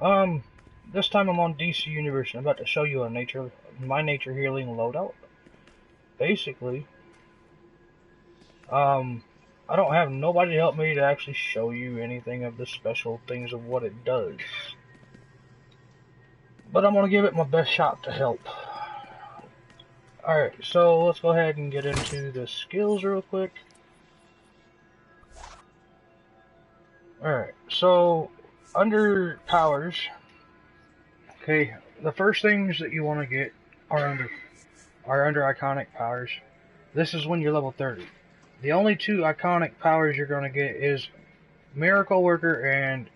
Um, this time I'm on DC Universe and I'm about to show you my nature healing loadout. Basically, um, I don't have nobody to help me to actually show you anything of the special things of what it does. But I'm gonna give it my best shot to help. Alright, so let's go ahead and get into the skills real quick. Alright, so under powers, okay, the first things that you want to get are under iconic powers. This is when you're level 30. The only two iconic powers you're going to get is Miracle Worker and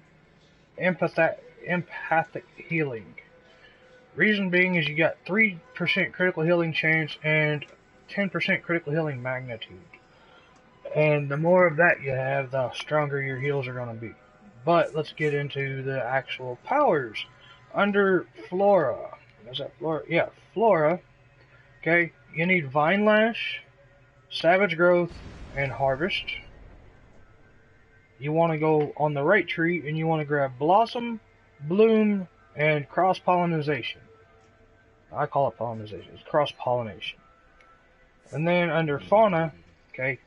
Empathic Healing. Reason being is you got 3% critical healing chance and 10% critical healing magnitude. And the more of that you have, the stronger your heals are going to be. But let's get into the actual powers. Under Flora, is that Flora? Yeah, Flora. Okay, you need Vine Lash, Savage Growth, and Harvest. You want to go on the right tree and you want to grab Blossom, Bloom, and Cross Pollination. I call it pollination. It's cross pollination. And then under Fauna, okay,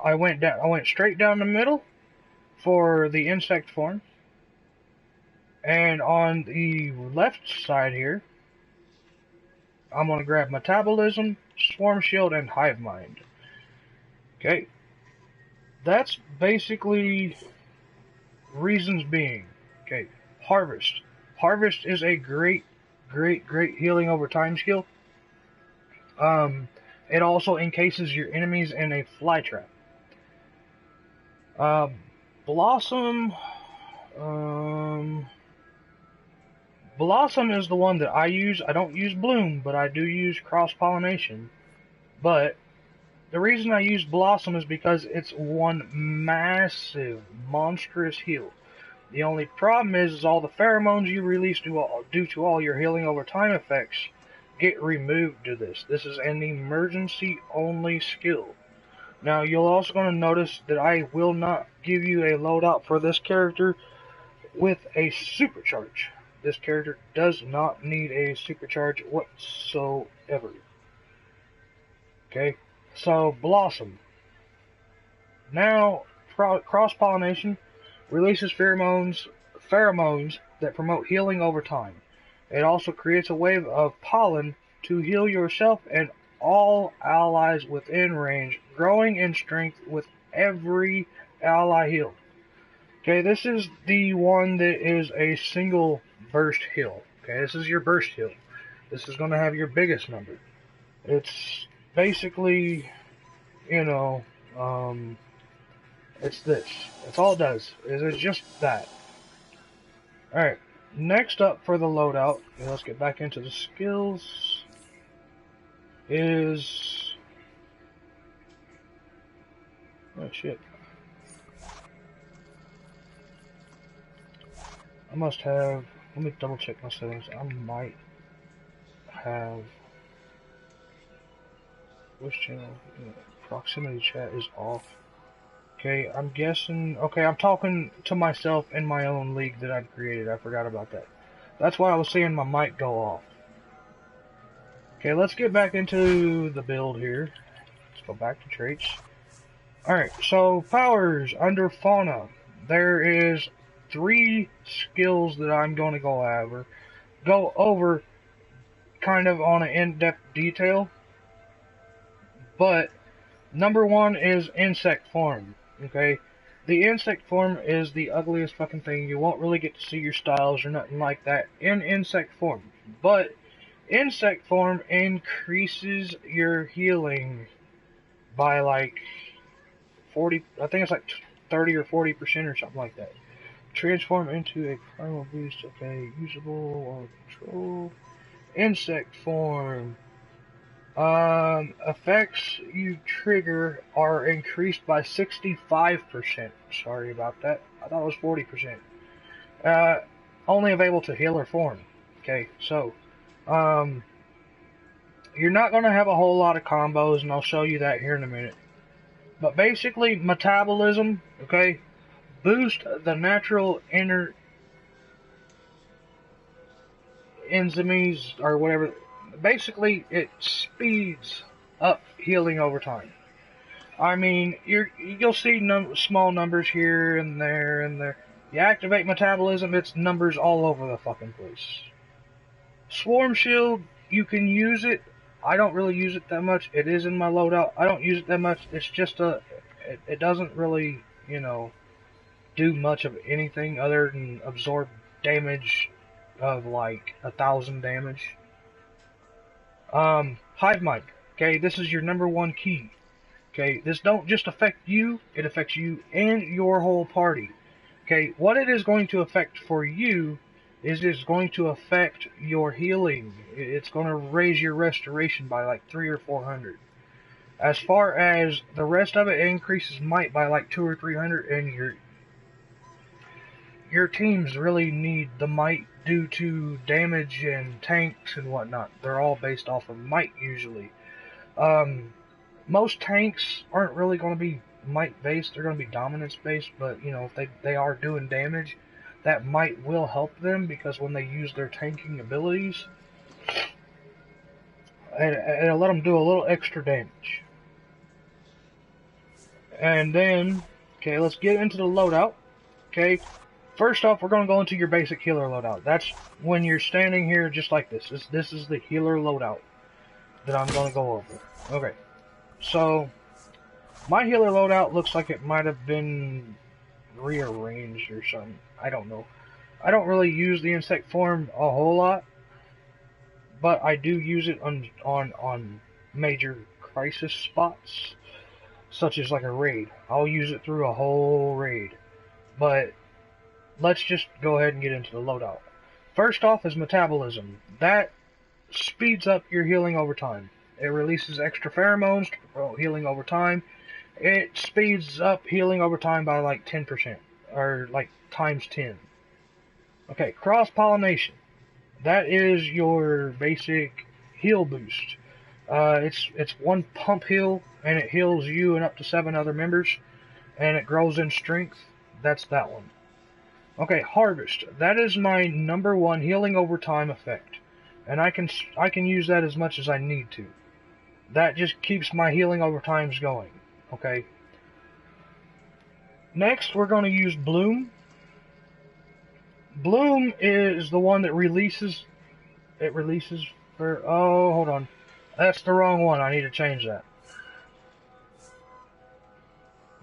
I went straight down the middle for the insect form. And on the left side here, I'm going to grab Metabolism, Swarm Shield, and Hive Mind. Okay. That's basically reasons being. Okay. Harvest. Harvest is a great healing over time skill. It also encases your enemies in a fly trap. Blossom. Blossom is the one that I use. I don't use Bloom, but I do use cross-pollination. But the reason I use Blossom is because it's one massive, monstrous heal. The only problem is all the pheromones you release due to all your healing over time effects get removed to this. This is an emergency-only skill. Now, you're also going to notice that I will not give you a loadout for this character with a supercharge. This character does not need a supercharge whatsoever. Okay, so Blossom. Now, cross-pollination releases pheromones that promote healing over time. It also creates a wave of pollen to heal yourself and all allies within range, growing in strength with every ally healed. Okay, this is the one that is a single burst heal. Okay, this is your burst heal. This is going to have your biggest number. It's basically, it's this. That's all it does. It's just that. Alright, next up for the loadout, let's get back into the skills, is... oh shit. I must have... let me double check my settings. I might have... which channel? Proximity chat is off. Okay, I'm guessing... okay, I'm talking to myself in my own league that I've created. I forgot about that. That's why I was seeing my mic go off. Okay, let's get back into the build here. Let's go back to traits. Alright, so powers under Fauna. There is 3 skills that I'm going to go over kind of on an in-depth detail. But number 1 is insect form. Okay, the insect form is the ugliest fucking thing. You won't really get to see your styles or nothing like that in insect form. But insect form increases your healing by like 40, I think it's like 30 or 40% or something like that. Transform into a primal beast. Okay, usable or control. Insect form. Effects you trigger are increased by 65%. Sorry about that. I thought it was 40%. Only available to healer form. Okay, so, you're not going to have a whole lot of combos, and I'll show you that here in a minute. But basically, metabolism, okay, boost the natural enzymes or whatever. Basically, it speeds up healing over time. I mean, you'll see small numbers here and there and there. You activate metabolism, it's numbers all over the fucking place. Swarm Shield, you can use it. I don't really use it that much. It is in my loadout. I don't use it that much. It's just it doesn't really, you know, do much of anything other than absorb damage of like 1,000 damage. Hive Mind. Okay, this is your #1 key. Okay, this don't just affect you, it affects you and your whole party. Okay, what it is going to affect for you is it's going to affect your healing. It's going to raise your restoration by like 300 or 400. As far as the rest of it, it increases might by like 200 or 300, and your teams really need the might due to damage and tanks and whatnot. They're all based off of might usually. Most tanks aren't really going to be might based, they're going to be dominance based, but you know, if they are doing damage, that might will help them, because when they use their tanking abilities, it'll let them do a little extra damage. And then, okay, let's get into the loadout. Okay, first off, we're going to go into your basic healer loadout. That's when you're standing here just like this. This is the healer loadout that I'm going to go over. Okay, so my healer loadout looks like it might have been rearranged or something. I don't know. I don't really use the insect form a whole lot, but I do use it on major crisis spots, such as like a raid. I'll use it through a whole raid. But let's just go ahead and get into the loadout. First off is metabolism. That speeds up your healing over time. It releases extra pheromones to promote healing over time. It speeds up healing over time by like 10%, or like times 10. Okay, cross-pollination. That is your basic heal boost. It's one pump heal, and it heals you and up to 7 other members, and it grows in strength. That's that one. Okay, harvest. That is my #1 healing over time effect, and I can use that as much as I need to. That just keeps my healing over times going. Okay. Next, we're going to use Bloom. Bloom is the one that releases. It releases for. Oh, hold on. That's the wrong one. I need to change that.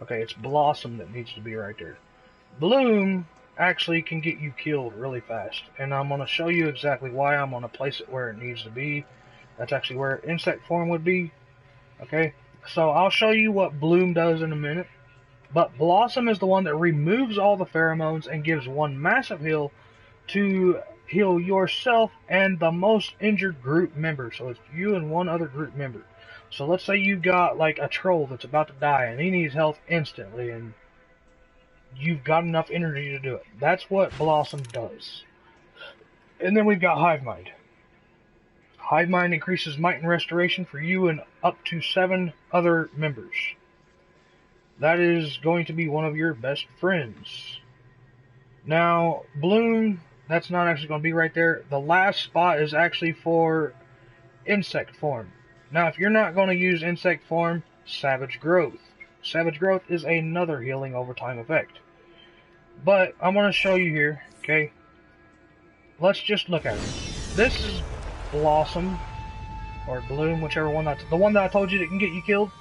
Okay, it's Blossom that needs to be right there. Bloom actually can get you killed really fast, and I'm going to show you exactly why. I'm going to place it where it needs to be. That's actually where insect form would be. Okay, so I'll show you what Bloom does in a minute. But Blossom is the one that removes all the pheromones and gives one massive heal to heal yourself and the most injured group member. So it's you and one other group member. So let's say you got like a troll that's about to die and he needs health instantly, and you've got enough energy to do it. That's what Blossom does. And then we've got Hive Mind. Hive Mind increases might and restoration for you and up to 7 other members. That is going to be one of your best friends. Now, Bloom, that's not actually going to be right there. The last spot is actually for insect form. Now, if you're not going to use insect form, Savage Growth. Savage Growth is another healing over time effect. But I'm going to show you here, okay? Let's just look at it. This is Blossom, or Bloom, whichever one that's the one that I told you that can get you killed.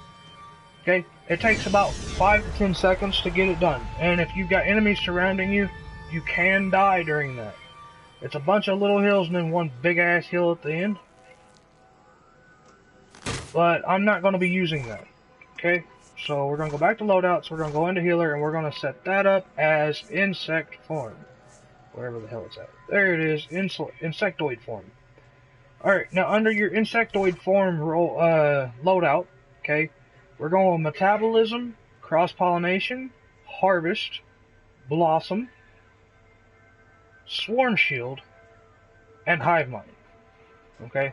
Okay, it takes about 5 to 10 seconds to get it done, and if you've got enemies surrounding you, you can die during that. It's a bunch of little hills and then one big ass hill at the end. But I'm not going to be using that. Okay, so we're going to go back to loadouts, we're going to go into healer, and we're going to set that up as insect form. Wherever the hell it's at. There it is, insectoid form. Alright, now under your insectoid form loadout, okay, we're going with metabolism, cross-pollination, harvest, blossom, swarm shield, and hive mind. Okay?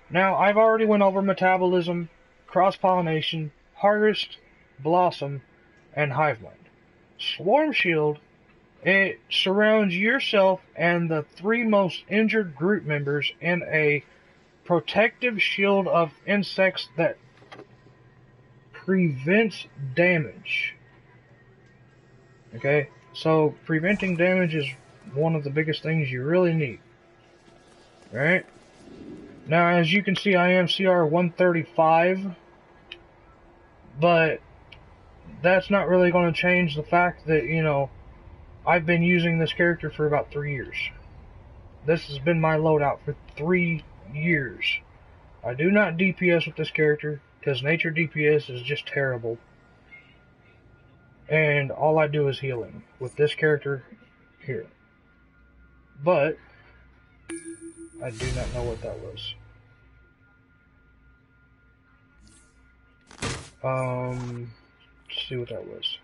Now, I've already went over metabolism, cross-pollination, harvest, blossom, and hive mind. Swarm shield It surrounds yourself and the 3 most injured group members in a protective shield of insects that prevents damage. Okay, so preventing damage is one of the biggest things you really need. Alright? Now, as you can see, I am CR 135, but that's not really going to change the fact that, you know, I've been using this character for about 3 years. This has been my loadout for 3 years. I do not DPS with this character, because nature DPS is just terrible. And all I do is healing with this character here. But I do not know what that was. Let's see what that was.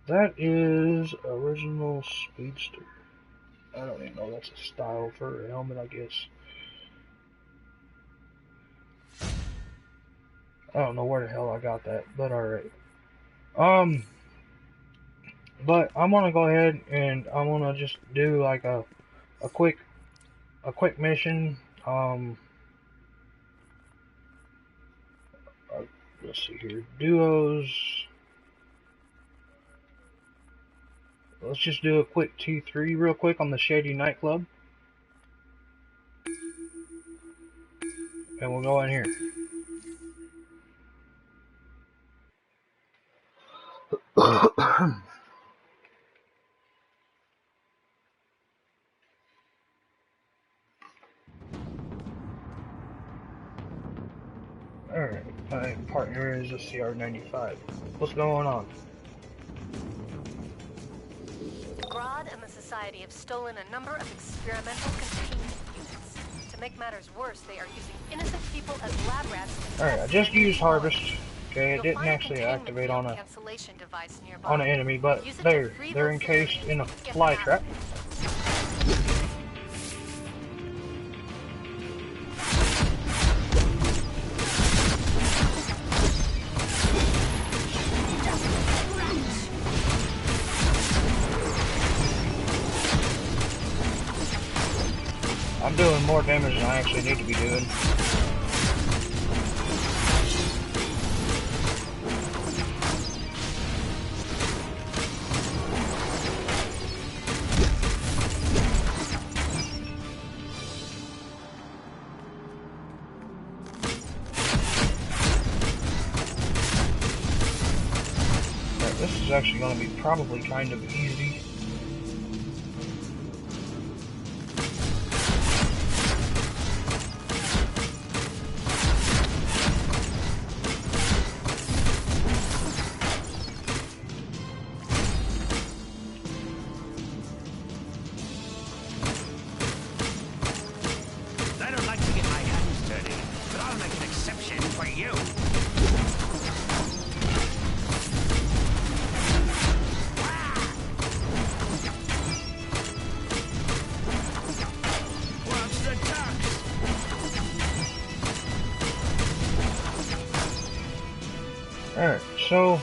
That is original speedster. I don't even know, that's a style for a helmet, I guess. I don't know where the hell I got that, but alright. But I'm gonna go ahead and I'm gonna just do like a quick mission. Let's see here, duos. Let's just do a quick T3 real quick on the Shady Nightclub, and we'll go in here. Alright, my partner is a CR95. What's going on? Grodd and the Society have stolen a number of experimental containment units. To make matters worse, they are using innocent people as lab rats. Alright, I just used Harvest. Okay, it didn't actually activate on an enemy, but they're encased in a fly trap. I'm doing more damage than I actually need to be doing. This is actually going to be probably kind of easy. I don't like to get my hands dirty, but I'll make an exception for you. Alright, so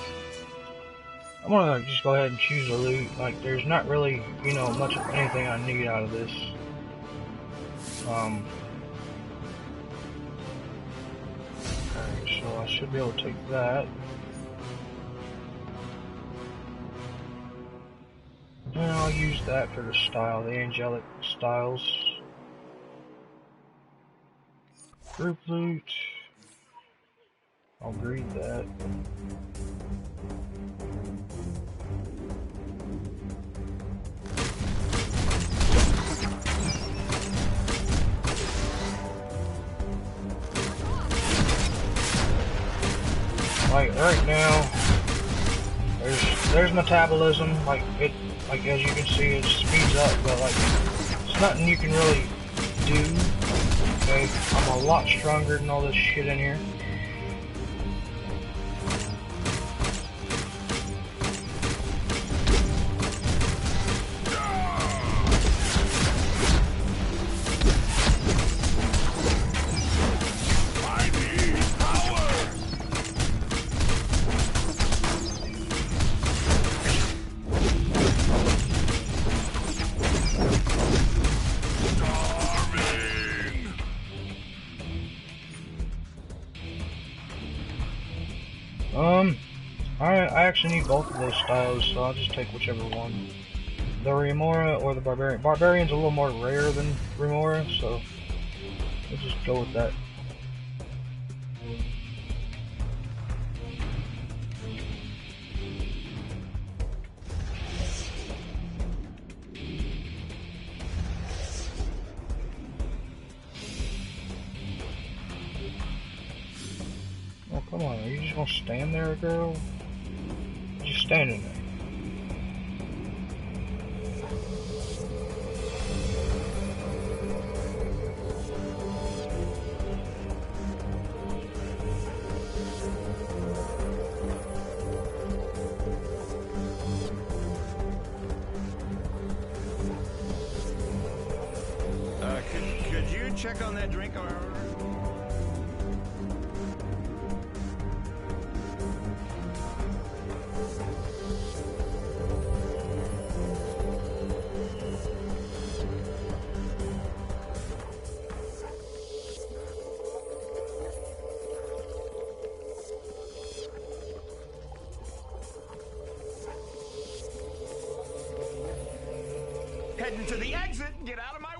I'm gonna just go ahead and choose a loot. Like, there's not really, you know, much of anything I need out of this. Alright, so I should be able to take that. And I'll use that for the style, the angelic styles. Group loot. I'll read that. Like right now, there's metabolism. Like as you can see, it speeds up, but like it's nothing you can really do. Okay, I'm a lot stronger than all this shit in here. I actually need both of those styles, so I'll just take whichever one. The Remora or the Barbarian. Barbarian's a little more rare than Remora, so we'll just go with that. Oh, come on, are you just gonna stand there, girl? Just standing there. Could you check on that drink I ordered? Heading to the exit. Get out of my way.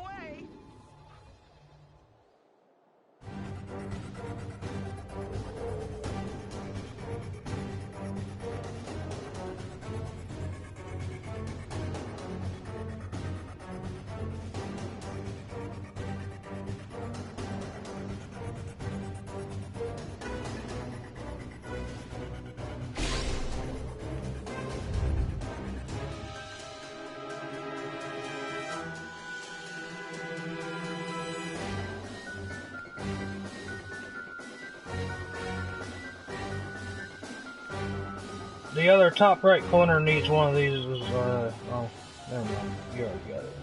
The other top right corner needs one of these. Oh, never mind. You already got it.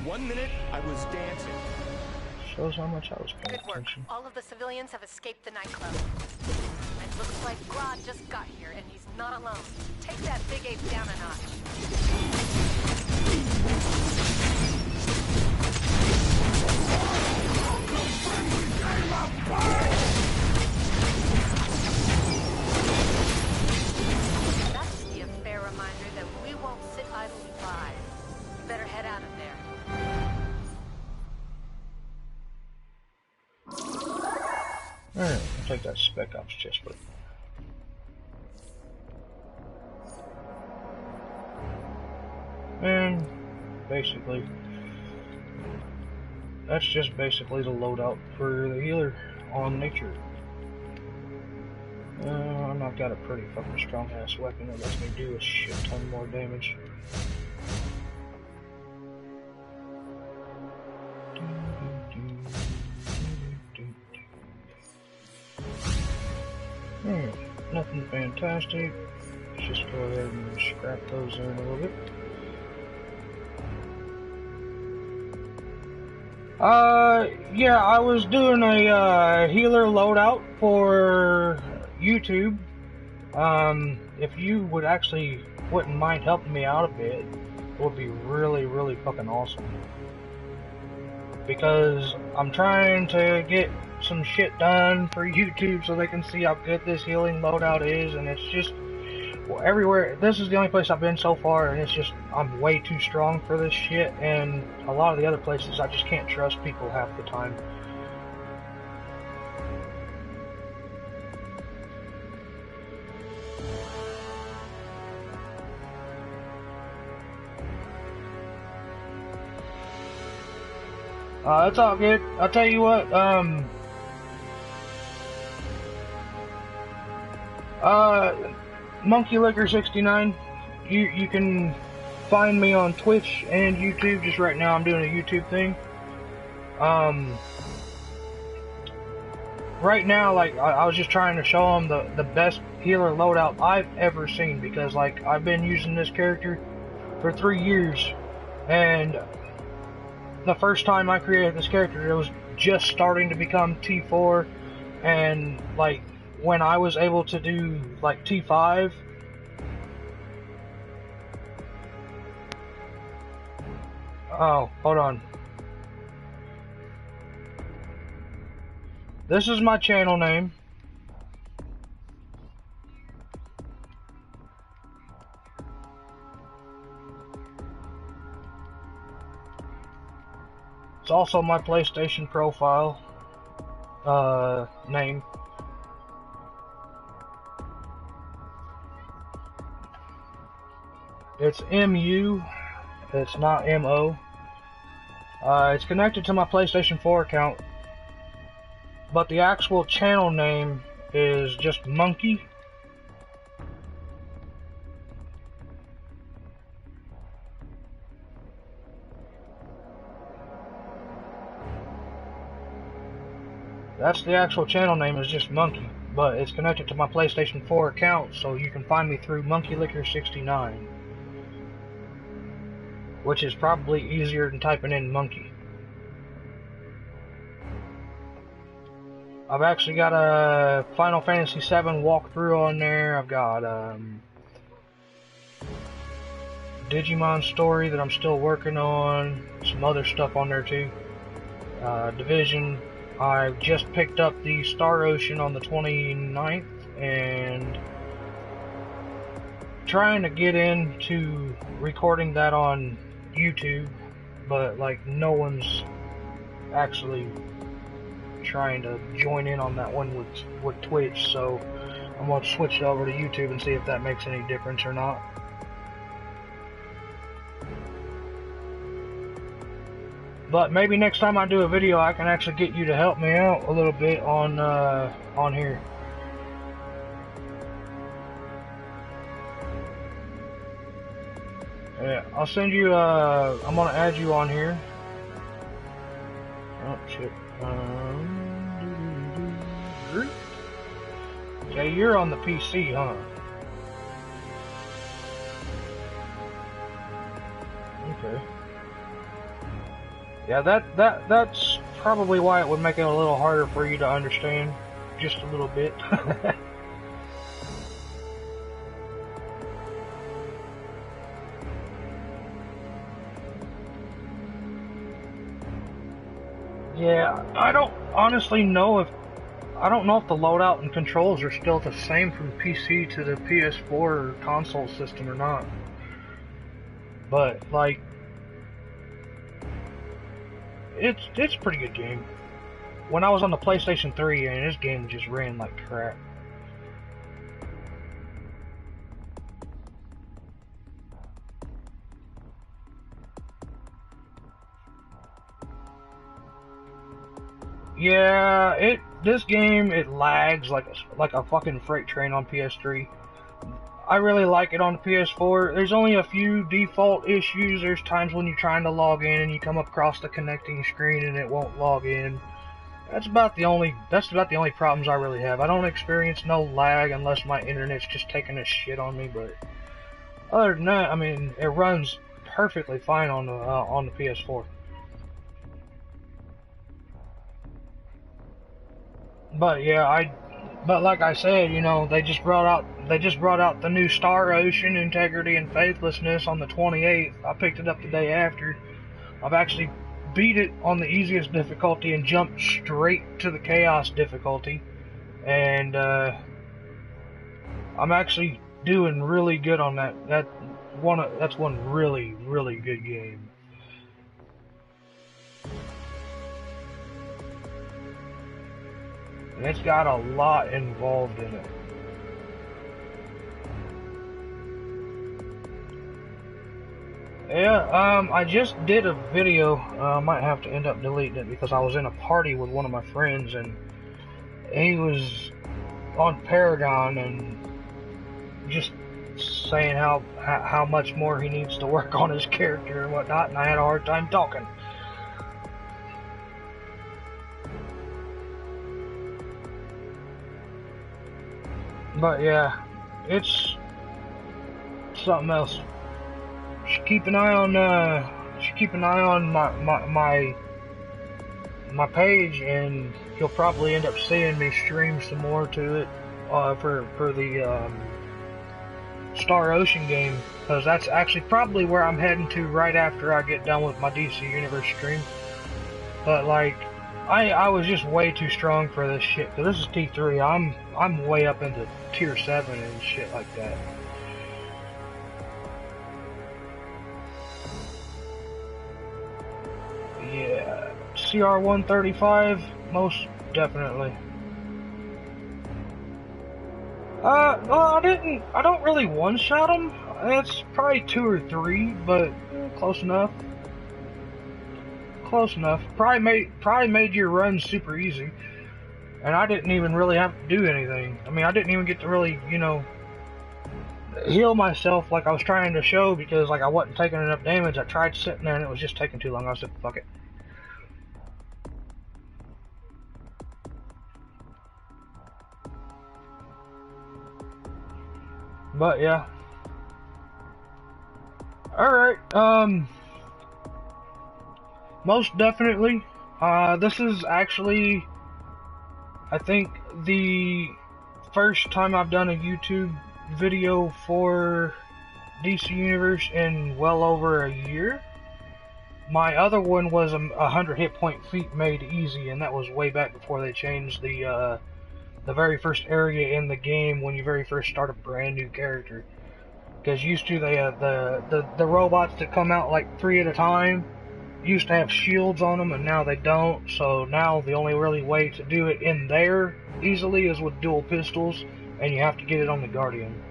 1 minute, I was dancing. Shows how much I was paying Good work. attention. All of the civilians have escaped the nightclub. It looks like Grodd just got here, and he's not alone. Take that big ape down a notch. That should be a fair reminder that we won't sit idly by. You better head out of there. Alright, I'll take that Spec Ops chest plate. And basically, that's just basically the loadout for the healer on nature. I've got a pretty fucking strong ass weapon that lets me do a shit ton more damage. Nothing fantastic. Let's just go ahead and scrap those in a little bit. Yeah, I was doing a healer loadout for YouTube. If you would actually wouldn't mind helping me out a bit, it would be really, really fucking awesome. Because I'm trying to get some shit done for YouTube so they can see how good this healing loadout is, and it's just, well, everywhere, this is the only place I've been so far, and it's just, I'm way too strong for this shit, and a lot of the other places I just can't trust people half the time. It's all good. I'll tell you what, Monkey Liquor 69, you can find me on Twitch and YouTube. Just right now I'm doing a YouTube thing. Right now, like, I was just trying to show them the best healer loadout I've ever seen, because, like, I've been using this character for 3 years, and the first time I created this character, it was just starting to become T4, and, like, when I was able to do, like, T5, oh, hold on. This is my channel name. It's also my PlayStation profile name. It's MU. It's not MO. It's connected to my PlayStation 4 account, but the actual channel name is just Monkey. That's the actual channel name, is just Monkey, but it's connected to my PlayStation 4 account, so you can find me through MonkeyLicker69, which is probably easier than typing in Monkey. I've actually got a Final Fantasy VII walkthrough on there. I've got Digimon story that I'm still working on, some other stuff on there too. Division. I just picked up the Star Ocean on the 29th and trying to get into recording that on YouTube, but like no one's actually trying to join in on that one with Twitch, so I'm going to switch it over to YouTube and see if that makes any difference or not. But maybe next time I do a video, I can actually get you to help me out a little bit on here. Yeah, I'll send you. I'm gonna add you on here. Oh shit. Yeah, you're on the PC, huh? Okay. Yeah, that's probably why it would make it a little harder for you to understand, just a little bit. Yeah, I don't honestly know if the loadout and controls are still the same from PC to the PS4 console system or not. But like, it's a pretty good game. When I was on the PlayStation 3, and this game just ran like crap. Yeah, this game lags like a fucking freight train on PS3. I really like it on the PS4. There's only a few default issues. There's times when you're trying to log in and you come across the connecting screen and it won't log in. That's about the only problems I really have. I don't experience no lag unless my internet's just taking a shit on me, but other than that, I mean, it runs perfectly fine on the PS4. But yeah, but like I said, you know, they just brought out the new Star Ocean Integrity and Faithlessness on the 28th. I picked it up the day after. I've actually beat it on the easiest difficulty and jumped straight to the Chaos difficulty, and I'm actually doing really good on that. That's one really good game. And it's got a lot involved in it. Yeah, I just did a video. I might have to end up deleting it because I was in a party with one of my friends and he was on Paragon and just saying how much more he needs to work on his character and whatnot, and I had a hard time talking. But yeah, it's something else. Should keep an eye on my page, and you'll probably end up seeing me stream some more to it for the Star Ocean game, because that's actually probably where I'm heading to right after I get done with my DC Universe stream. But like, I was just way too strong for this shit, because this is T3. I'm way up into tier 7 and shit like that. Yeah. CR-135, most definitely. Well, I don't really one-shot them. It's probably 2 or 3, but close enough. Close enough. Probably made your run super easy. And I didn't even really have to do anything. I mean, I didn't even get to really, you know, heal myself like I was trying to show, because like I wasn't taking enough damage. I tried sitting there and it was just taking too long. I said, fuck it. But yeah. Alright, most definitely. This is actually, I think, the first time I've done a YouTube video for DC Universe in well over a year. My other one was 100 hit point feat made easy, and that was way back before they changed the very first area in the game when you very first start a brand new character. Because used to they the robots that come out like 3 at a time used to have shields on them, and now they don't. So now the only really way to do it in there easily is with dual pistols, and you have to get it on the Guardian.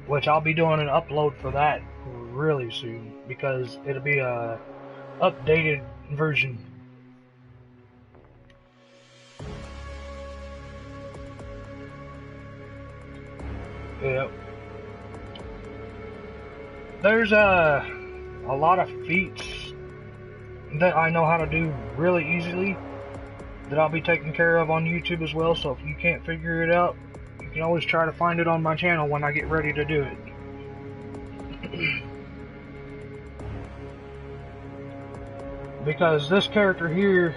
Which I'll be doing an upload for that really soon, because it'll be a updated version. Yep. There's a lot of feats that I know how to do really easily that I'll be taking care of on YouTube as well, so if you can't figure it out, you can always try to find it on my channel when I get ready to do it. Because this character here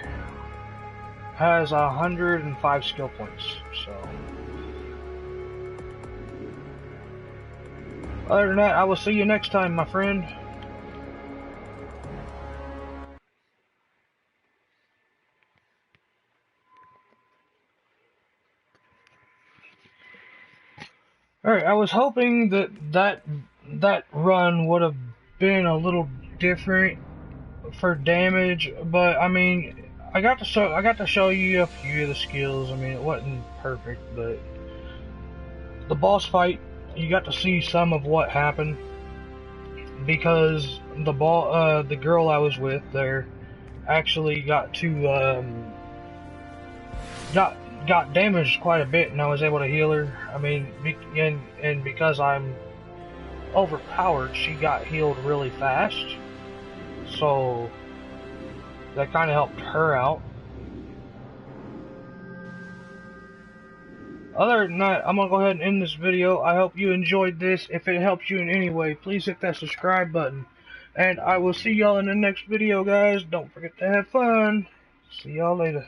has 105 skill points, so... Other than that, I will see you next time, my friend. Alright, I was hoping that run would have been a little different for damage, but I mean, I got to show you a few of the skills. I mean, it wasn't perfect, but the boss fight, you got to see some of what happened, because the girl I was with there actually got damaged quite a bit, and I was able to heal her. I mean, and because I'm overpowered, she got healed really fast, so that kind of helped her out. Other than that, I'm going to go ahead and end this video. I hope you enjoyed this. If it helps you in any way, please hit that subscribe button. And I will see y'all in the next video, guys. Don't forget to have fun. See y'all later.